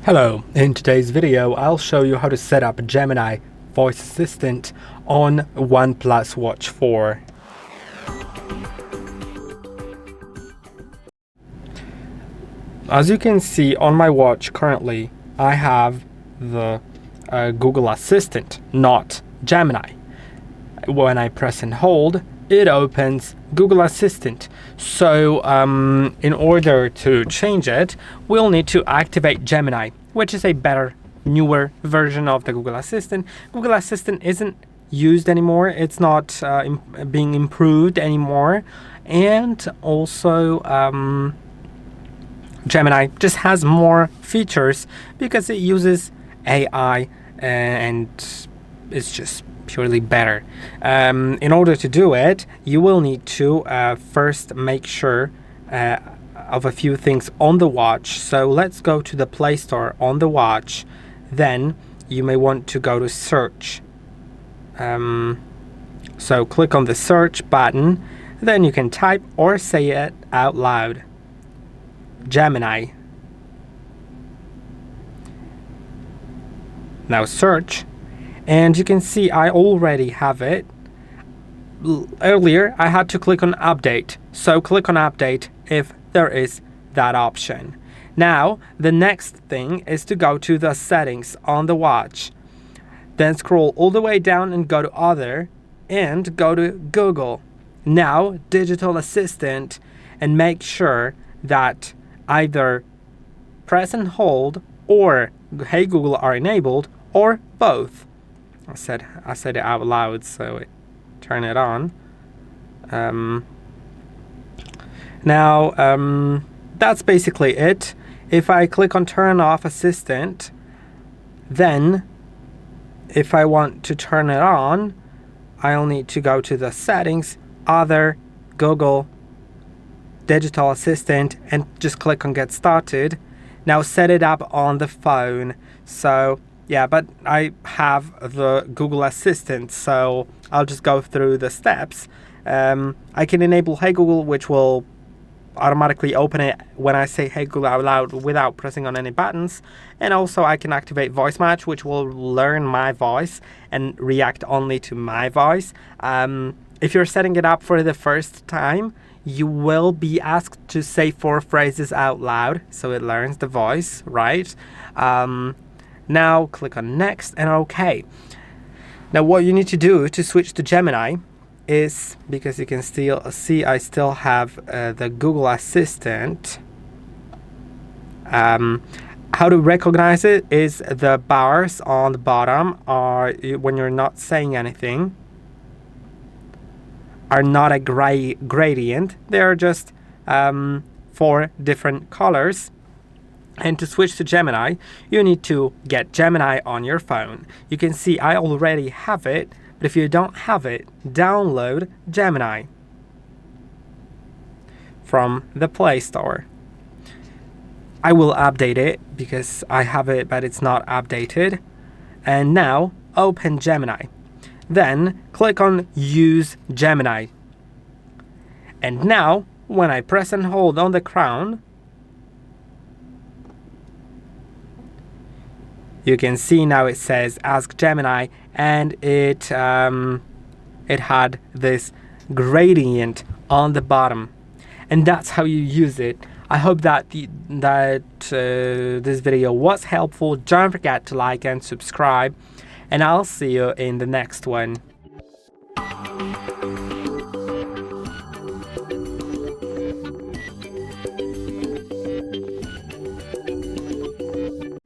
Hello, in today's video I'll show you how to set up Gemini voice assistant on OnePlus Watch 4. As you can see on my watch currently, I have the Google Assistant, not Gemini. When I press and hold, it opens Google Assistant. So in order to change it, we'll need to activate Gemini, which is a better, newer version of the Google Assistant. Google Assistant isn't used anymore. It's not being improved anymore. And also Gemini just has more features because it uses AI and it's just purely better. In order to do it, you will need to first make sure of a few things on the watch. So let's go to the Play Store on the watch. Then you may want to go to search. So click on the search button. Then you can type or say it out loud. Gemini. Now search. And you can see I already have it. Earlier I had to click on update, so click on update if there is that option. Now the next thing is to go to the settings on the watch, then scroll all the way down and go to other and go to Google. Now digital assistant, and make sure that either press and hold or Hey Google are enabled, or both. I said it out loud, so turn it on. Now that's basically it. If I click on turn off assistant, then if I want to turn it on, I'll need to go to the settings, other, Google, digital assistant, and just click on get started. Now set it up on the phone. So yeah, but I have the Google Assistant, so I'll just go through the steps. I can enable Hey Google, which will automatically open it when I say Hey Google out loud without pressing on any buttons. And also I can activate voice match, which will learn my voice and react only to my voice. If you're setting it up for the first time, you will be asked to say 4 phrases out loud, so it learns the voice, right? Now click on next and OK. Now what you need to do to switch to Gemini is, because you can still see I still have the Google Assistant. How to recognize it is the bars on the bottom are, when you're not saying anything, are not a gradient. They are just 4 different colors. And to switch to Gemini, you need to get Gemini on your phone. You can see I already have it, but if you don't have it, download Gemini from the Play Store. I will update it because I have it, but it's not updated. And now open Gemini. Then click on Use Gemini. And now when I press and hold on the crown, you can see now it says Ask Gemini, and it had this gradient on the bottom, and that's how you use it. I hope that this video was helpful. Don't forget to like and subscribe, and I'll see you in the next one.